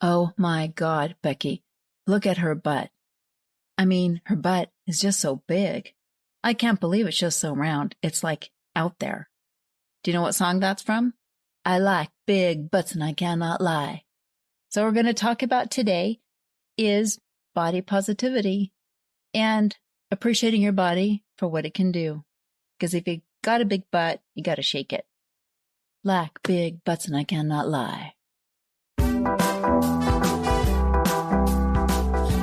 Oh my God, Becky, look at her butt. I mean, her butt is just so big. I can't believe it's just so round. It's like out there. Do you know what song that's from? I like big butts and I cannot lie. So we're going to talk about today is body positivity and appreciating your body for what it can do. Because if you got a big butt, you got to shake it. Like big butts and I cannot lie.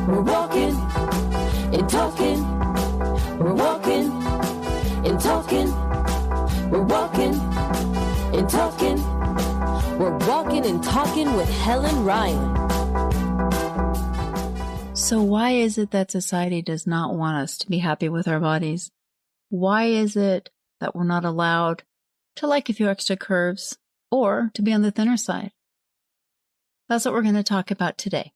We're walking and talking. We're walking and talking. We're walking and talking. We're walking and talking with Helen Ryan. So why is it that society does not want us to be happy with our bodies? Why is it that we're not allowed to like a few extra curves or to be on the thinner side? That's what we're going to talk about today.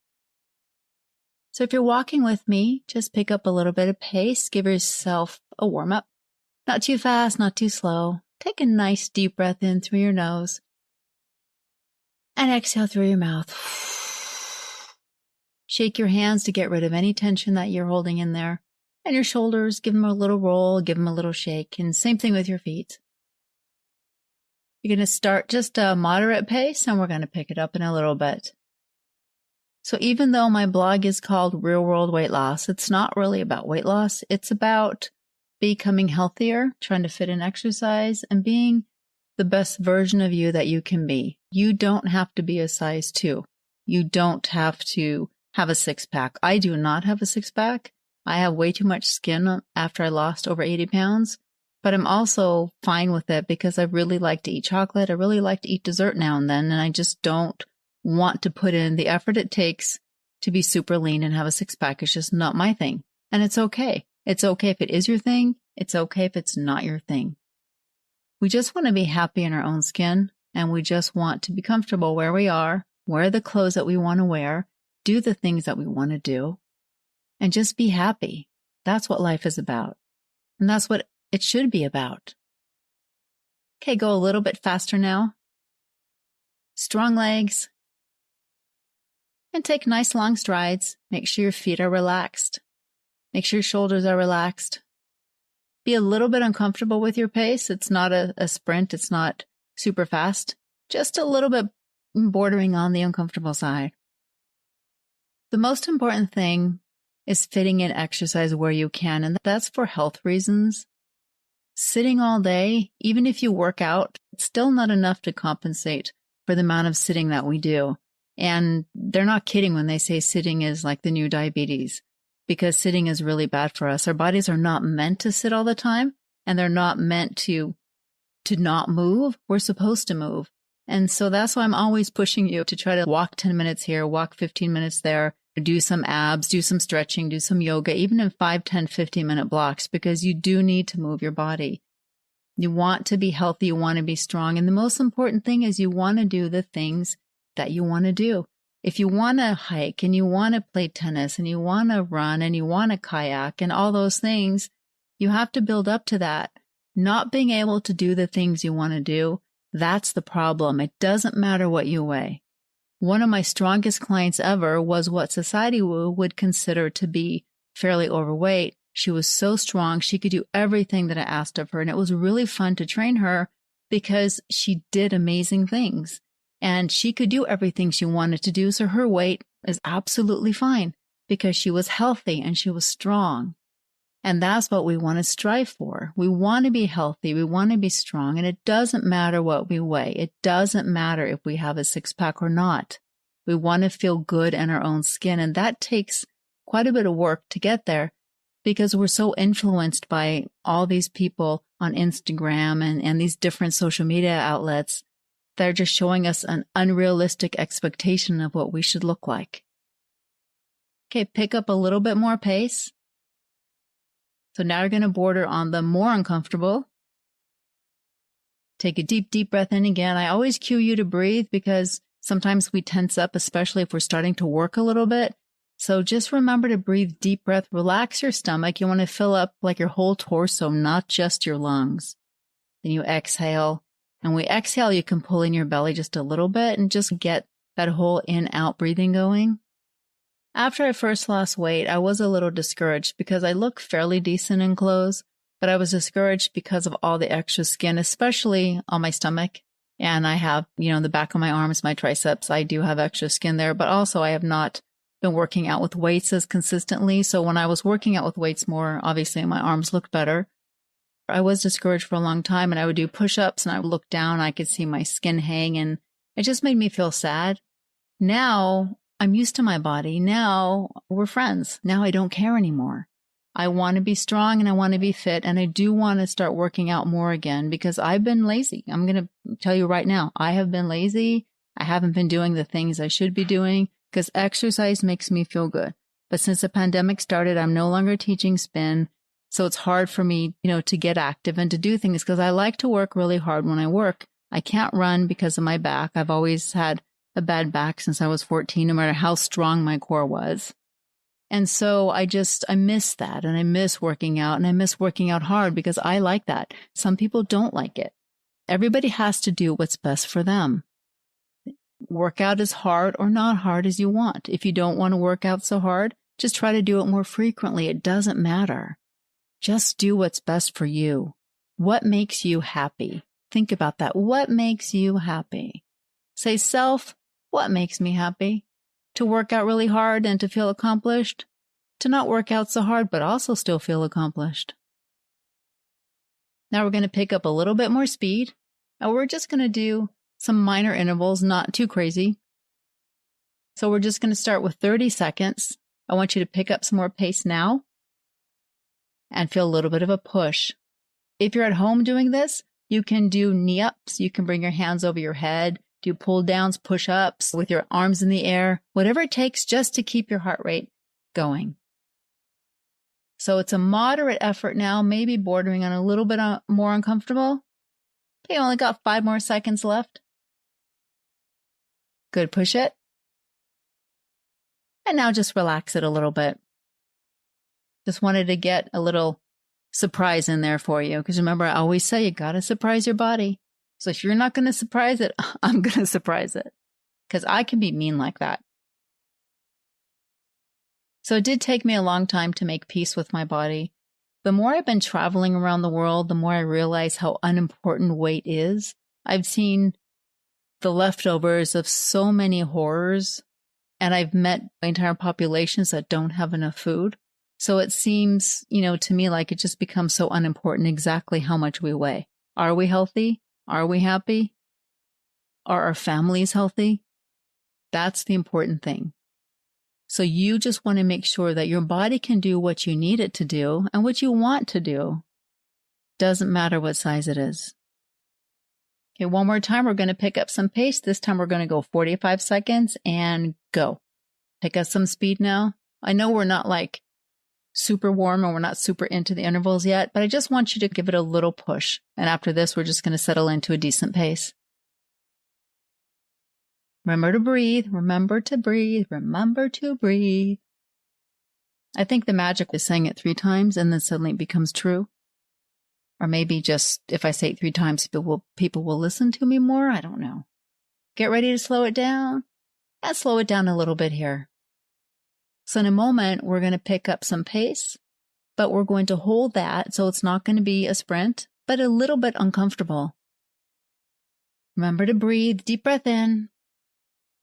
So if you're walking with me, just pick up a little bit of pace. Give yourself a warm-up. Not too fast, not too slow. Take a nice deep breath in through your nose and exhale through your mouth. Shake your hands to get rid of any tension that you're holding in there. And your shoulders, give them a little roll, give them a little shake. And same thing with your feet. You're going to start just a moderate pace and we're going to pick it up in a little bit. So even though my blog is called Real World Weight Loss, it's not really about weight loss. It's about becoming healthier, trying to fit in exercise, and being the best version of you that you can be. You don't have to be a size 2. You don't have to have a six-pack. I do not have a six-pack. I have way too much skin after I lost over 80 pounds, but I'm also fine with it because I really like to eat chocolate. I really like to eat dessert now and then, and I just don't want to put in the effort it takes to be super lean and have a six-pack. It's just not my thing. And it's okay. It's okay if it is your thing. It's okay if it's not your thing. We just want to be happy in our own skin, and we just want to be comfortable where we are, wear the clothes that we want to wear, do the things that we want to do, and just be happy. That's what life is about. And that's what it should be about. Okay, go a little bit faster now. Strong legs. And take nice long strides. Make sure your feet are relaxed. Make sure your shoulders are relaxed. Be a little bit uncomfortable with your pace. It's not a sprint. It's not super fast. Just a little bit bordering on the uncomfortable side. The most important thing is fitting in exercise where you can, and that's for health reasons. Sitting all day, even if you work out, it's still not enough to compensate for the amount of sitting that we do. And they're not kidding when they say sitting is like the new diabetes, because sitting is really bad for us. Our bodies are not meant to sit all the time, and they're not meant to not move. We're supposed to move. And so that's why I'm always pushing you to try to walk 10 minutes here, walk 15 minutes there, do some abs, do some stretching, do some yoga, even in 5, 10, 15-minute blocks, because you do need to move your body. You want to be healthy, you want to be strong, and the most important thing is you want to do the things that you want to do. If you want to hike and you want to play tennis and you want to run and you want to kayak and all those things, you have to build up to that. Not being able to do the things you want to do, that's the problem. It doesn't matter what you weigh. One of my strongest clients ever was what society would consider to be fairly overweight. She was so strong, she could do everything that I asked of her, and it was really fun to train her because she did amazing things. And she could do everything she wanted to do, so her weight is absolutely fine because she was healthy and she was strong. And that's what we want to strive for. We want to be healthy, we want to be strong, and it doesn't matter what we weigh. It doesn't matter if we have a six-pack or not. We want to feel good in our own skin, and that takes quite a bit of work to get there because we're so influenced by all these people on Instagram and these different social media outlets. They're just showing us an unrealistic expectation of what we should look like. Okay, pick up a little bit more pace. So now you're going to border on the more uncomfortable. Take a deep, deep breath in again. I always cue you to breathe because sometimes we tense up, especially if we're starting to work a little bit. So just remember to breathe deep breath. Relax your stomach. You want to fill up like your whole torso, not just your lungs. Then you exhale. And when we exhale, you can pull in your belly just a little bit and just get that whole in-out breathing going. After I first lost weight, I was a little discouraged because I look fairly decent in clothes, but I was discouraged because of all the extra skin, especially on my stomach. And I have, the back of my arms, my triceps, I do have extra skin there, but also I have not been working out with weights as consistently. So when I was working out with weights more, obviously my arms looked better. I was discouraged for a long time, and I would do push-ups and I would look down, I could see my skin hang, and it just made me feel sad. Now I'm used to my body. Now we're friends. Now I don't care anymore. I want to be strong and I want to be fit, and I do want to start working out more again because I've been lazy. I'm going to tell you right now, I have been lazy. I haven't been doing the things I should be doing because exercise makes me feel good. But since the pandemic started, I'm no longer teaching spin. So it's hard for me, to get active and to do things because I like to work really hard when I work. I can't run because of my back. I've always had a bad back since I was 14, no matter how strong my core was. And so I miss that, and I miss working out, and I miss working out hard because I like that. Some people don't like it. Everybody has to do what's best for them. Work out as hard or not hard as you want. If you don't want to work out so hard, just try to do it more frequently. It doesn't matter. Just do what's best for you. What makes you happy? Think about that. What makes you happy? Say, self, what makes me happy? To work out really hard and to feel accomplished? To not work out so hard, but also still feel accomplished? Now we're going to pick up a little bit more speed, and we're just going to do some minor intervals, not too crazy. So we're just going to start with 30 seconds. I want you to pick up some more pace now and feel a little bit of a push. If you're at home doing this, you can do knee-ups. You can bring your hands over your head, do pull-downs, push-ups with your arms in the air, whatever it takes just to keep your heart rate going. So it's a moderate effort now, maybe bordering on a little bit more uncomfortable. Okay, only got 5 more seconds left. Good, push it. And now just relax it a little bit. Just wanted to get a little surprise in there for you. Because remember, I always say you got to surprise your body. So if you're not going to surprise it, I'm going to surprise it. Because I can be mean like that. So it did take me a long time to make peace with my body. The more I've been traveling around the world, the more I realize how unimportant weight is. I've seen the leftovers of so many horrors, and I've met entire populations that don't have enough food. So it seems, to me like it just becomes so unimportant exactly how much we weigh. Are we healthy? Are we happy? Are our families healthy? That's the important thing. So you just want to make sure that your body can do what you need it to do and what you want to do. Doesn't matter what size it is. Okay, one more time. We're going to pick up some pace. This time we're going to go 45 seconds and go. Pick up some speed now. I know we're not like super warm and we're not super into the intervals yet, but I just want you to give it a little push. And after this, we're just going to settle into a decent pace. Remember to breathe. Remember to breathe. Remember to breathe. I think the magic is saying it 3 times and then suddenly it becomes true. Or maybe just if I say it 3 times, people will listen to me more. I don't know. Get ready to slow it down. And slow it down a little bit here. So in a moment, we're going to pick up some pace, but we're going to hold that so it's not going to be a sprint, but a little bit uncomfortable. Remember to breathe, deep breath in.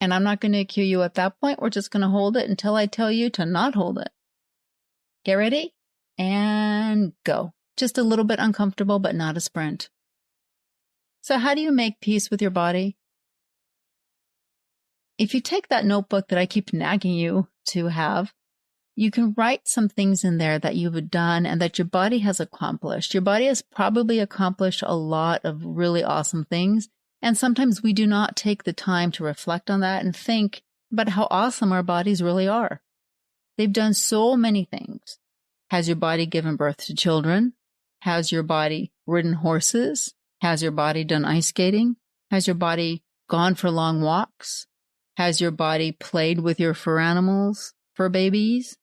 And I'm not going to cue you at that point. We're just going to hold it until I tell you to not hold it. Get ready and go. Just a little bit uncomfortable, but not a sprint. So how do you make peace with your body? If you take that notebook that I keep nagging you to have, you can write some things in there that you've done and that your body has accomplished. Your body has probably accomplished a lot of really awesome things. And sometimes we do not take the time to reflect on that and think about how awesome our bodies really are. They've done so many things. Has your body given birth to children? Has your body ridden horses? Has your body done ice skating? Has your body gone for long walks? Has your body played with your fur animals, fur babies?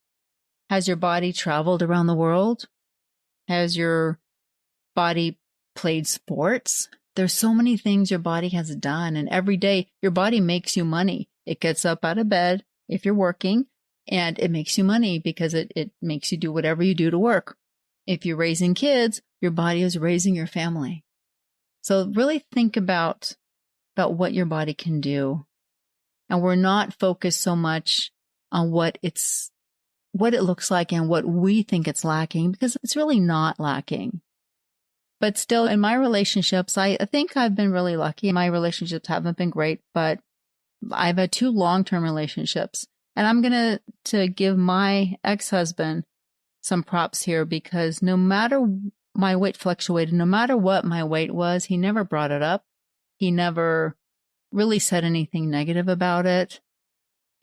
Has your body traveled around the world? Has your body played sports? There's so many things your body has done, and every day your body makes you money. It gets up out of bed if you're working, and it makes you money because it makes you do whatever you do to work. If you're raising kids, your body is raising your family. So really think about what your body can do. And we're not focused so much on what it looks like and what we think it's lacking, because it's really not lacking. But still, in my relationships, I think I've been really lucky. My relationships haven't been great, but I've had 2 long-term relationships. And I'm going to give my ex-husband some props here, because no matter my weight fluctuated, no matter what my weight was, he never brought it up. He never really said anything negative about it.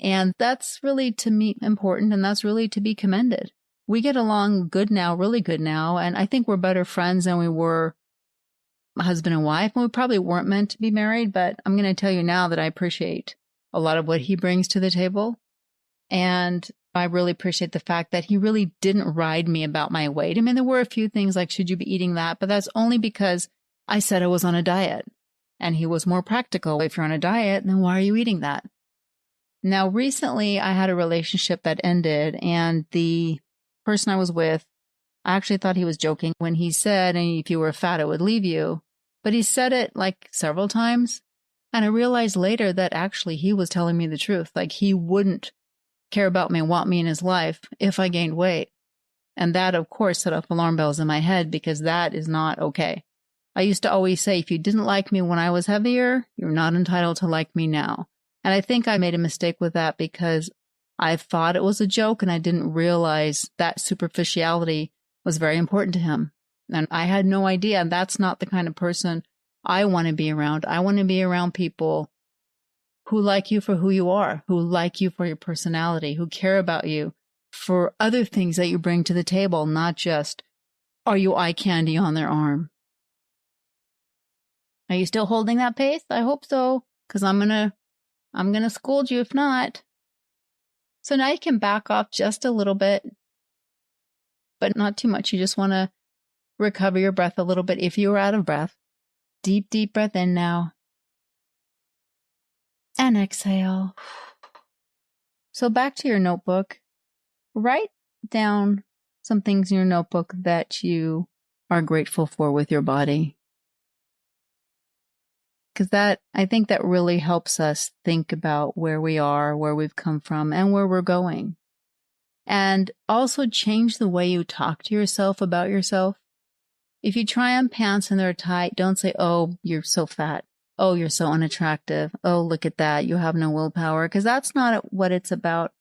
And that's really, to me, important, and that's really to be commended. We get along good now, really good now, and I think we're better friends than we were husband and wife. And we probably weren't meant to be married, but I'm going to tell you now that I appreciate a lot of what he brings to the table. And I really appreciate the fact that he really didn't ride me about my weight. I mean, there were a few things like, should you be eating that? But that's only because I said I was on a diet. And he was more practical. If you're on a diet, then why are you eating that? Now, recently, I had a relationship that ended, and the person I was with, I actually thought he was joking when he said, and if you were fat, it would leave you. But he said it like several times. And I realized later that actually he was telling me the truth. Like, he wouldn't care about me and want me in his life if I gained weight. And that, of course, set off alarm bells in my head, because that is not okay. I used to always say, if you didn't like me when I was heavier, you're not entitled to like me now. And I think I made a mistake with that, because I thought it was a joke and I didn't realize that superficiality was very important to him. And I had no idea. And that's not the kind of person I want to be around. I want to be around people who like you for who you are, who like you for your personality, who care about you for other things that you bring to the table, not just, are you eye candy on their arm? Are you still holding that pace? I hope so, because I'm gonna scold you if not. So now you can back off just a little bit, but not too much. You just want to recover your breath a little bit. If you are out of breath, deep, deep breath in now. And exhale. So back to your notebook. Write down some things in your notebook that you are grateful for with your body. Because I think that really helps us think about where we are, where we've come from, and where we're going. And also change the way you talk to yourself about yourself. If you try on pants and they're tight, don't say, oh, you're so fat. Oh, you're so unattractive. Oh, look at that. You have no willpower. Because that's not what it's about.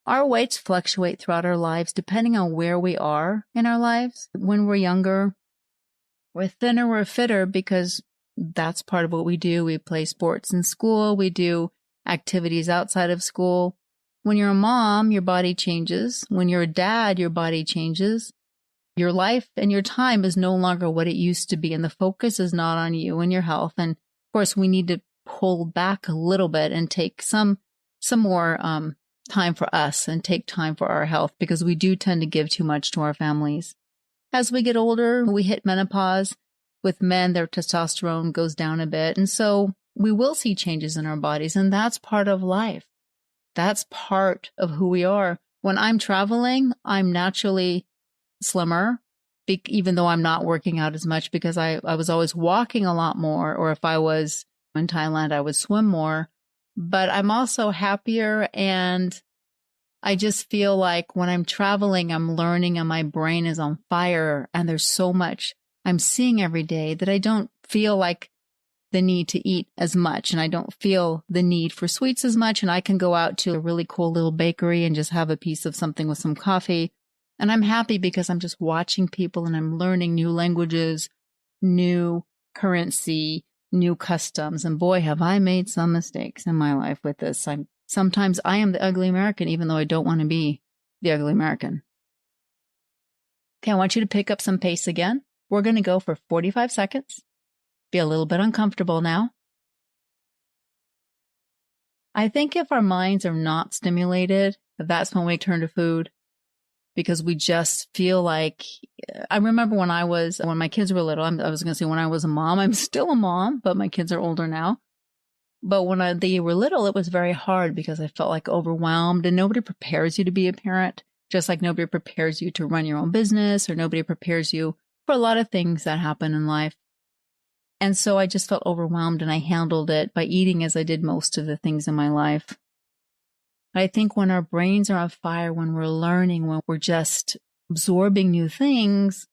Our weights fluctuate throughout our lives depending on where we are in our lives. When we're younger, we're thinner, we're fitter, because that's part of what we do. We play sports in school. We do activities outside of school. When you're a mom, your body changes. When you're a dad, your body changes. Your life and your time is no longer what it used to be, and the focus is not on you and your health. And of course, we need to pull back a little bit and take some more time for us and take time for our health, because we do tend to give too much to our families. As we get older, we hit menopause. With men, their testosterone goes down a bit. And so we will see changes in our bodies. And that's part of life. That's part of who we are. When I'm traveling, I'm naturally slimmer, even though I'm not working out as much, because I was always walking a lot more. Or if I was in Thailand, I would swim more. But I'm also happier, and I just feel like when I'm traveling, I'm learning and my brain is on fire, and there's so much I'm seeing every day that I don't feel like the need to eat as much, and I don't feel the need for sweets as much. And I can go out to a really cool little bakery and just have a piece of something with some coffee. And I'm happy because I'm just watching people and I'm learning new languages, new currency, new customs. And boy, have I made some mistakes in my life with this. Sometimes I am the ugly American, even though I don't want to be the ugly American. Okay, I want you to pick up some pace again. We're going to go for 45 seconds. Be a little bit uncomfortable now. I think if our minds are not stimulated, that's when we turn to food, because we just feel like, I remember when my kids were little, I was going to say when I was a mom, I'm still a mom, but my kids are older now. But when they were little, it was very hard because I felt like overwhelmed, and nobody prepares you to be a parent, just like nobody prepares you to run your own business, or nobody prepares you for a lot of things that happen in life. And so I just felt overwhelmed, and I handled it by eating as I did most of the things in my life. I think when our brains are on fire, when we're learning, when we're just absorbing new things,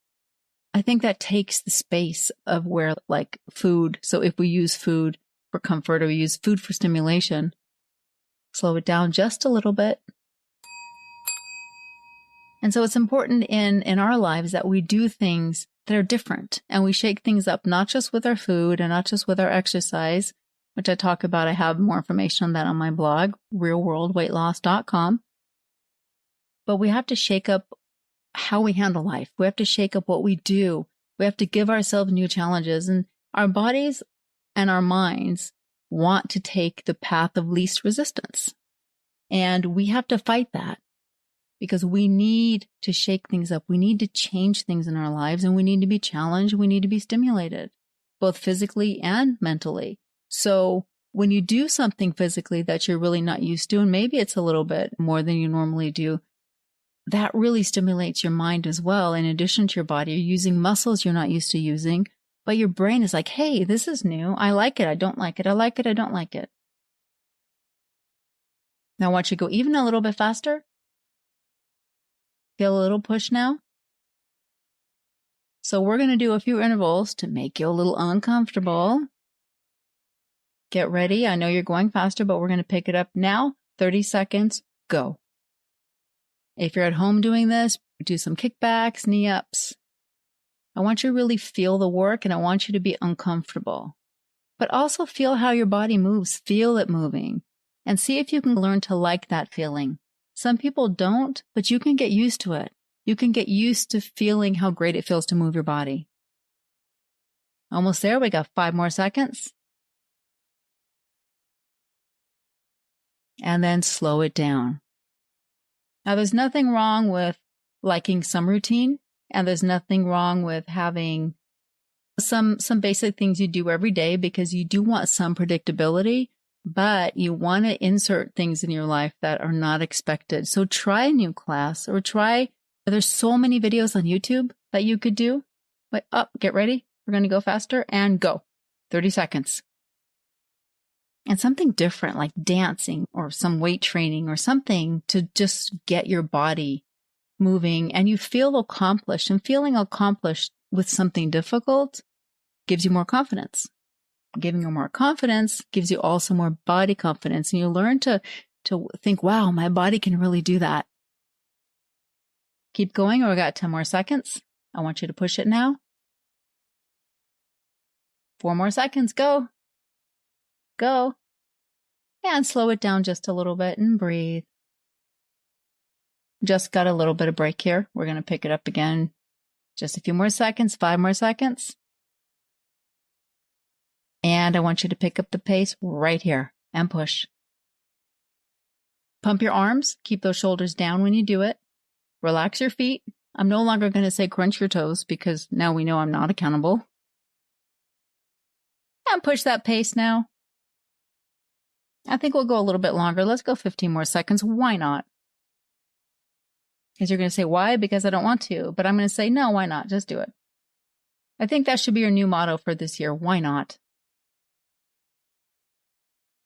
I think that takes the space of where, like, food. So if we use food for comfort or we use food for stimulation, slow it down just a little bit. And so it's important in our lives that we do things that are different, and we shake things up, not just with our food and not just with our exercise, which I talk about. I have more information on that on my blog, realworldweightloss.com. But we have to shake up how we handle life. We have to shake up what we do. We have to give ourselves new challenges, and our bodies and our minds want to take the path of least resistance. And we have to fight that because we need to shake things up. We need to change things in our lives, and we need to be challenged. We need to be stimulated, both physically and mentally. So when you do something physically that you're really not used to, and maybe it's a little bit more than you normally do, that really stimulates your mind as well. In addition to your body, you're using muscles you're not used to using, but your brain is like, hey, this is new. I like it. I don't like it. I like it. I don't like it. Now I want you to go even a little bit faster. Feel a little push now. So we're going to do a few intervals to make you a little uncomfortable. Get ready. I know you're going faster, but we're going to pick it up now. 30 seconds. Go. If you're at home doing this, do some kickbacks, knee ups. I want you to really feel the work, and I want you to be uncomfortable. But also feel how your body moves. Feel it moving. And see if you can learn to like that feeling. Some people don't, but you can get used to it. You can get used to feeling how great it feels to move your body. Almost there. We got 5 more seconds. And then slow it down. Now, there's nothing wrong with liking some routine, and there's nothing wrong with having some basic things you do every day, because you do want some predictability, but you want to insert things in your life that are not expected. So try a new class, or there's so many videos on YouTube that you could do. But get ready. We're going to go faster and go. 30 seconds. And something different, like dancing or some weight training or something to just get your body moving, and you feel accomplished. And feeling accomplished with something difficult gives you more confidence. Giving you more confidence gives you also more body confidence. And you learn to think, wow, my body can really do that. Keep going, or we got 10 more seconds. I want you to push it now. 4 more seconds. Go. Go. And slow it down just a little bit and breathe. Just got a little bit of break here. We're going to pick it up again. Just a few more seconds, 5 more seconds. And I want you to pick up the pace right here and push. Pump your arms. Keep those shoulders down when you do it. Relax your feet. I'm no longer going to say crunch your toes, because now we know I'm not accountable. And push that pace now. I think we'll go a little bit longer. Let's go 15 more seconds. Why not? Because you're going to say, why? Because I don't want to. But I'm going to say, no, why not? Just do it. I think that should be your new motto for this year. Why not?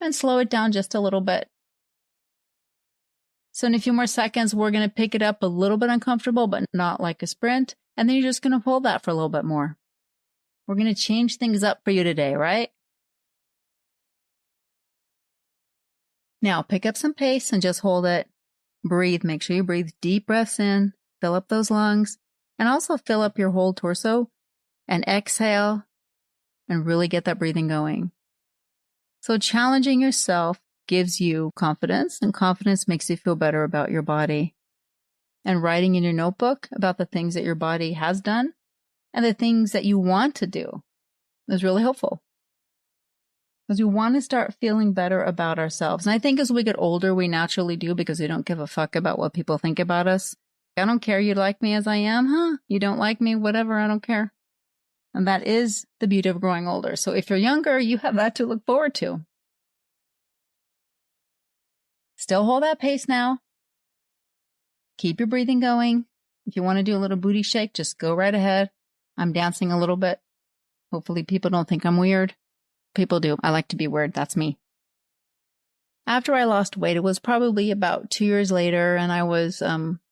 And slow it down just a little bit. So in a few more seconds, we're going to pick it up a little bit uncomfortable, but not like a sprint. And then you're just going to hold that for a little bit more. We're going to change things up for you today, right? Now pick up some pace and just hold it. Breathe. Make sure you breathe deep breaths in. Fill up those lungs. And also fill up your whole torso. And exhale. And really get that breathing going. So challenging yourself gives you confidence, and confidence makes you feel better about your body. And writing in your notebook about the things that your body has done and the things that you want to do is really helpful. Because we want to start feeling better about ourselves. And I think as we get older, we naturally do, because we don't give a fuck about what people think about us. I don't care. You like me as I am, huh? You don't like me, whatever, I don't care. And that is the beauty of growing older. So if you're younger, you have that to look forward to. Still hold that pace now. Keep your breathing going. If you want to do a little booty shake, just go right ahead. I'm dancing a little bit. Hopefully people don't think I'm weird. People do. I like to be weird. That's me. After I lost weight, it was probably about 2 years later, and I was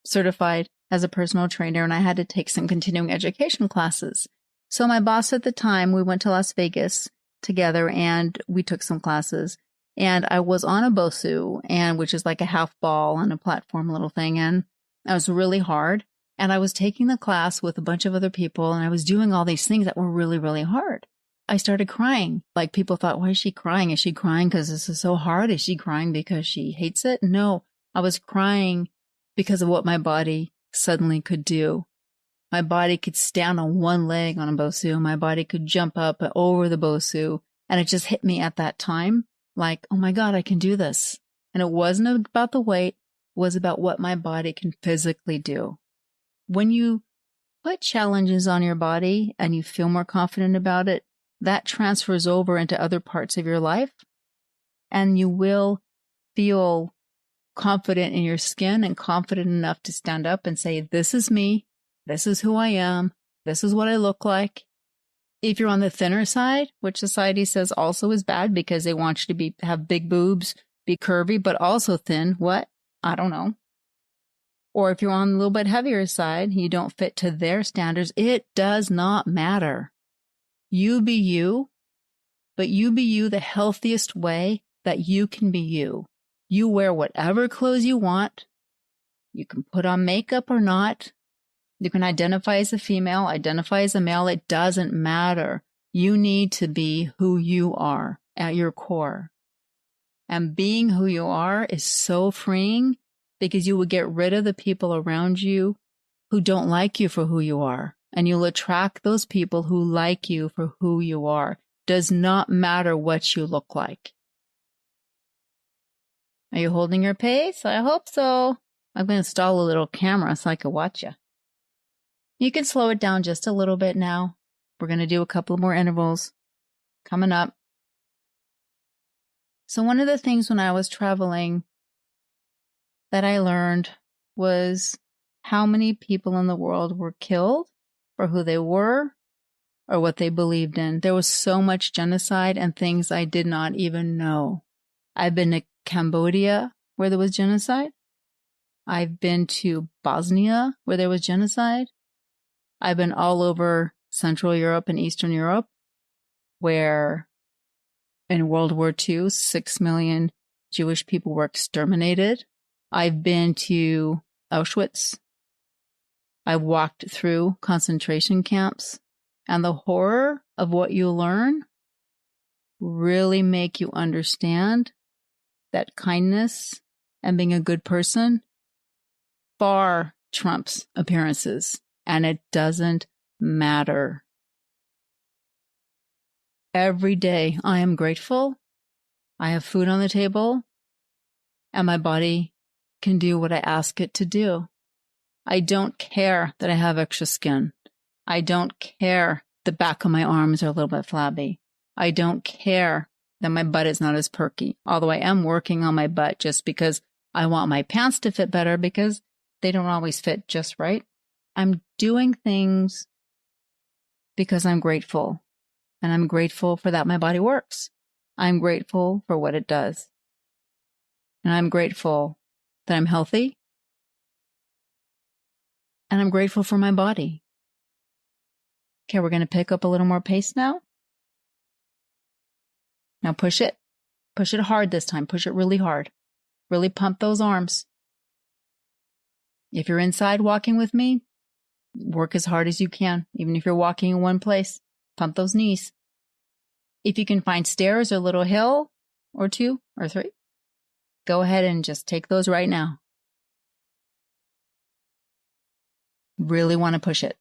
certified as a personal trainer, and I had to take some continuing education classes. So my boss at the time, we went to Las Vegas together, and we took some classes. And I was on a BOSU, which is like a half ball on a platform little thing, and it was really hard. And I was taking the class with a bunch of other people, and I was doing all these things that were really, really hard. I started crying. Like, people thought, why is she crying? Is she crying because this is so hard? Is she crying because she hates it? No, I was crying because of what my body suddenly could do. My body could stand on one leg on a BOSU. My body could jump up over the BOSU. And it just hit me at that time like, oh my God, I can do this. And it wasn't about the weight. It was about what my body can physically do. When you put challenges on your body and you feel more confident about it, that transfers over into other parts of your life, and you will feel confident in your skin and confident enough to stand up and say, this is me, this is who I am, this is what I look like. If you're on the thinner side, which society says also is bad because they want you to have big boobs, be curvy, but also thin, what? I don't know. Or if you're on a little bit heavier side, you don't fit to their standards, it does not matter. You be you, but you be you the healthiest way that you can be you. You wear whatever clothes you want. You can put on makeup or not. You can identify as a female, identify as a male. It doesn't matter. You need to be who you are at your core. And being who you are is so freeing because you will get rid of the people around you who don't like you for who you are. And you'll attract those people who like you for who you are. Does not matter what you look like. Are you holding your pace? I hope so. I'm going to install a little camera so I can watch you. You can slow it down just a little bit now. We're going to do a couple more intervals coming up. So one of the things when I was traveling that I learned was how many people in the world were killed for who they were or what they believed in. There was so much genocide and things I did not even know. I've been to Cambodia where there was genocide. I've been to Bosnia where there was genocide. I've been all over Central Europe and Eastern Europe where in World War II, 6 million Jewish people were exterminated. I've been to Auschwitz. I walked through concentration camps, and the horror of what you learn really make you understand that kindness and being a good person far trumps appearances, and it doesn't matter. Every day I am grateful. I have food on the table, and my body can do what I ask it to do. I don't care that I have extra skin. I don't care the back of my arms are a little bit flabby. I don't care that my butt is not as perky, although I am working on my butt just because I want my pants to fit better because they don't always fit just right. I'm doing things because I'm grateful, and I'm grateful for that my body works. I'm grateful for what it does. And I'm grateful that I'm healthy. And I'm grateful for my body. Okay, we're going to pick up a little more pace now. Now push it. Push it hard this time. Push it really hard. Really pump those arms. If you're inside walking with me, work as hard as you can. Even if you're walking in one place, pump those knees. If you can find stairs or a little hill or 2 or 3, go ahead and just take those right now. Really want to push it.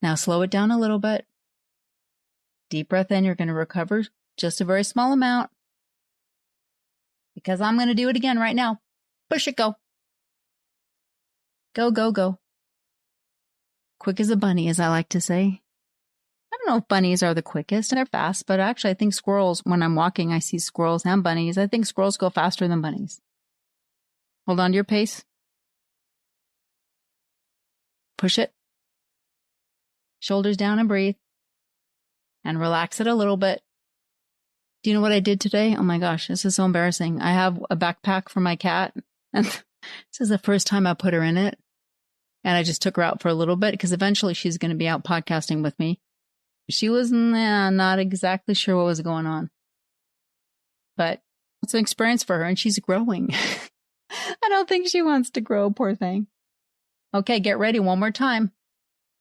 Now slow it down a little bit. Deep breath in. You're going to recover just a very small amount because I'm going to do it again right now. Push it, go. Go, go, go. Quick as a bunny, as I like to say. don't know if bunnies are the quickest and they're fast, but actually I think squirrels, when I'm walking, I see squirrels and bunnies. I think squirrels go faster than bunnies. Hold on to your pace. Push it. Shoulders down and breathe. And relax it a little bit. Do you know what I did today? Oh my gosh, this is so embarrassing. I have a backpack for my cat, and this is the first time I put her in it. And I just took her out for a little bit because eventually she's going to be out podcasting with me. She was not exactly sure what was going on. But it's an experience for her, and she's growing. I don't think she wants to grow, poor thing. Okay, get ready one more time.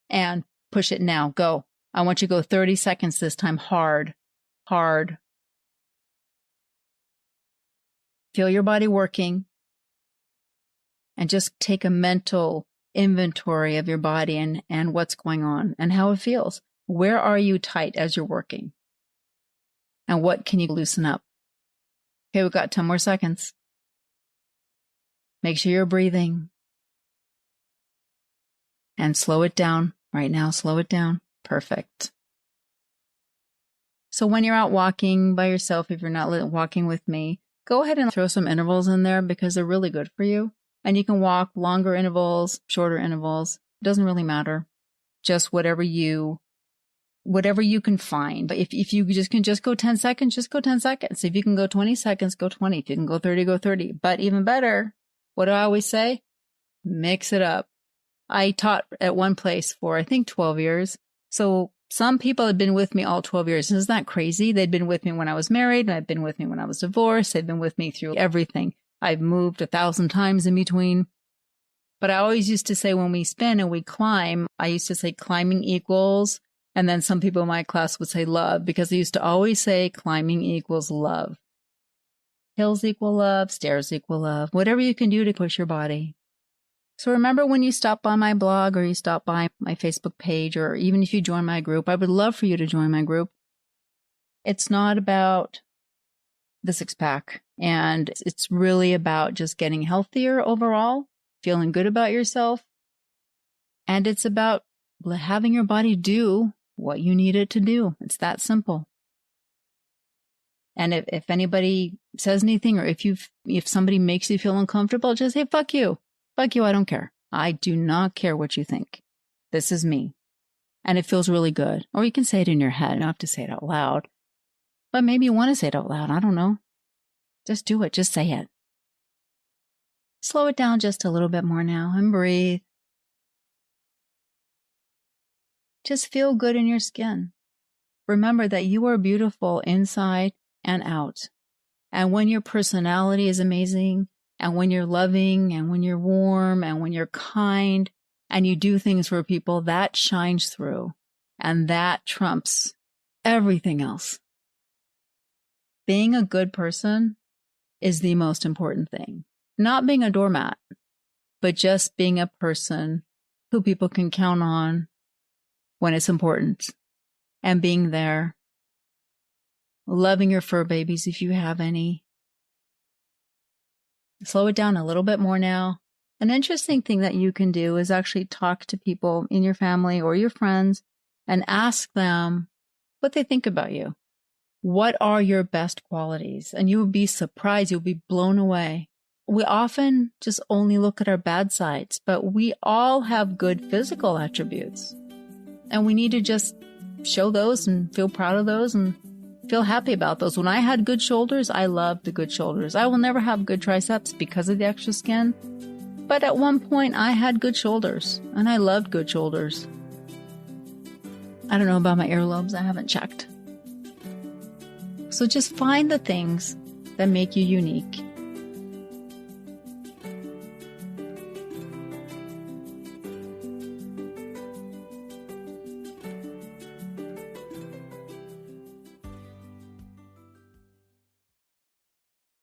And push it now. Go. I want you to go 30 seconds this time. Hard. Hard. Feel your body working. And just take a mental inventory of your body and what's going on and how it feels. Where are you tight as you're working? And what can you loosen up? Okay, we've got 10 more seconds. Make sure you're breathing. And slow it down. Right now, slow it down. Perfect. So when you're out walking by yourself, if you're not walking with me, go ahead and throw some intervals in there because they're really good for you. And you can walk longer intervals, shorter intervals. It doesn't really matter. Just whatever you can find. But if you can just go 10 seconds, just go 10 seconds. If you can go 20 seconds, go 20. If you can go 30, go 30. But even better, what do I always say? Mix it up. I taught at one place for, I think, 12 years. So some people had been with me all 12 years. Isn't that crazy? They'd been with me when I was married. And they'd been with me when I was divorced. They've been with me through everything. I've moved 1,000 times in between. But I always used to say when we spin and we climb, I used to say climbing equals. And then some people in my class would say love because I used to always say climbing equals love. Hills equal love, stairs equal love, whatever you can do to push your body. So remember when you stop by my blog or you stop by my Facebook page, or even if you join my group, I would love for you to join my group. It's not about the six-pack, and it's really about just getting healthier overall, feeling good about yourself, and it's about having your body do what you need it to do. It's that simple. And if anybody says anything, or if somebody makes you feel uncomfortable, just say, fuck you. Fuck you, I don't care. I do not care what you think. This is me. And it feels really good. Or you can say it in your head. You don't have to say it out loud. But maybe you want to say it out loud. I don't know. Just do it. Just say it. Slow it down just a little bit more now and breathe. Just feel good in your skin. Remember that you are beautiful inside and out. And when your personality is amazing, and when you're loving, and when you're warm, and when you're kind, and you do things for people, that shines through. And that trumps everything else. Being a good person is the most important thing. Not being a doormat, but just being a person who people can count on when it's important. And being there. Loving your fur babies if you have any. Slow it down a little bit more now. An interesting thing that you can do is actually talk to people in your family or your friends and ask them what they think about you. What are your best qualities? And you will be surprised. You'll be blown away. We often just only look at our bad sides, but we all have good physical attributes. And we need to just show those and feel proud of those and feel happy about those. When I had good shoulders, I loved the good shoulders. I will never have good triceps because of the extra skin. But at one point, I had good shoulders, and I loved good shoulders. I don't know about my earlobes. I haven't checked. So just find the things that make you unique